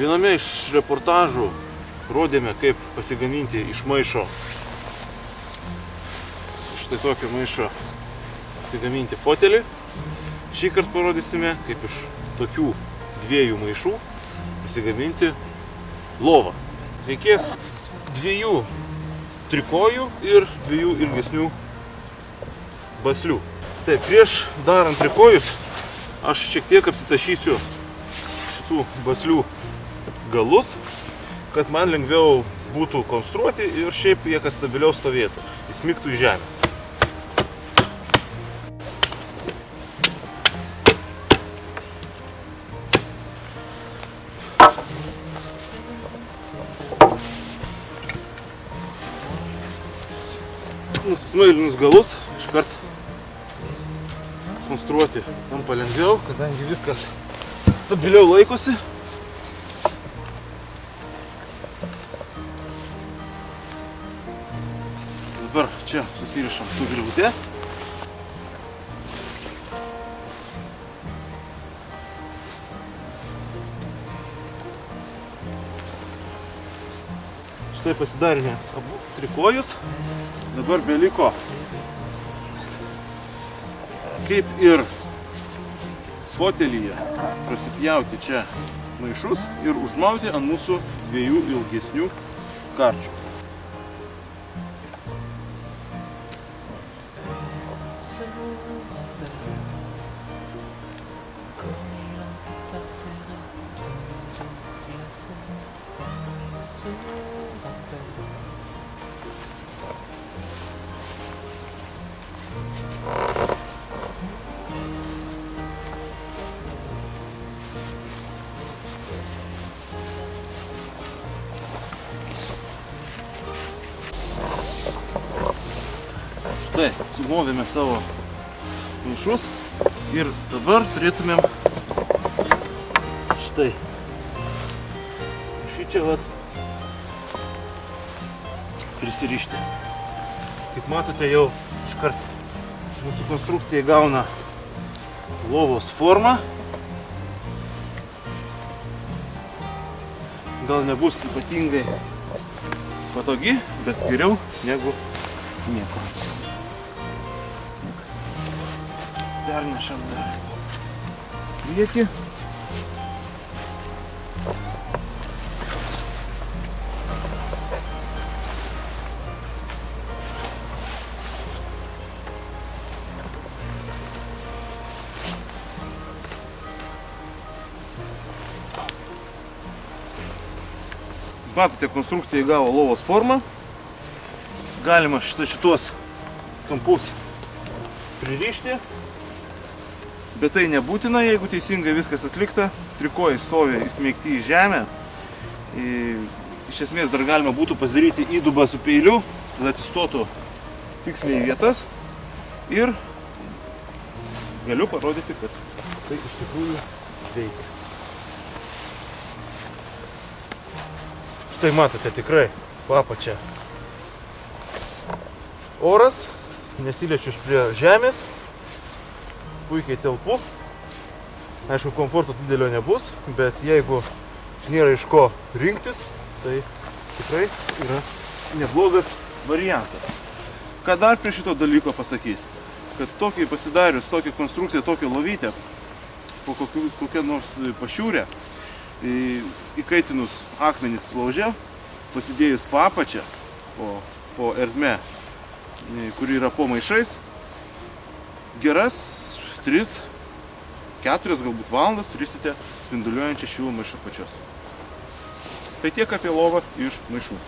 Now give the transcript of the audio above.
Viename iš reportažų rodėme, kaip pasigaminti iš maišo, štai tokio maišo pasigaminti fotelį. Šį kartą parodysime, kaip iš tokių dviejų maišų pasigaminti lovą. Reikės 2 trikojų ir 2 ilgesnių baslių. Taip, prieš darant trikojus aš šiek tiek apsitašysiu šitų baslių galus, kad man lengviau būtų konstruoti ir šiaip jie kad stabiliau stovėtų, įsmigtų į žemę. Nusismailinus galus iškart konstruoti tampa lengviau, kadangi viskas stabiliau laikosi. Dabar čia susirišam su virvute. Štai pasidarėme abu trikojus. Dabar beliko, kaip ir fotelyje, prasipjauti čia maišus ir užmauti ant mūsų 2 ilgesnių karčių. Štai, sumovėme savo maišus ir dabar turėtumėm štai šičia vat prisirišti. Kaip matote, jau iškart mūsų konstrukcija gauna lovos formą. Gal nebus ypatingai patogi, bet geriau negu nieko. Pernešam dar priekį. Matote, konstrukcija įgavo lovos formą. Galima šitos kampus pririšti. Bet tai nebūtina, jeigu teisingai viskas atlikta. Trikojai stovi įsmeigti į žemę. Iš esmės dar galima būtų pasidaryti įdubą su peiliu, kad atsistotų tiksliai į vietas. Ir galiu parodyti, kad tai iš tikrųjų veikia. Štai matote, tikrai po apačia oras, nesiliečiu prie žemės. Puikiai telpu. Aišku, komforto didelio nebus, bet jeigu nėra iš ko rinktis, tai tikrai yra neblogas variantas. Ką dar prie šito dalyko pasakyti? Kad tokį pasidarius, tokią konstrukciją, tokią lovytę, po kokią nors pašiūrę, įkaitinus akmenis lauže, pasidėjus po apačią, po erdme, kuri yra po maišais, geras 3-4 galbūt valandas turėsite spinduliuojančią šilumą iš apačios. Tai tiek apie lovą iš maišų.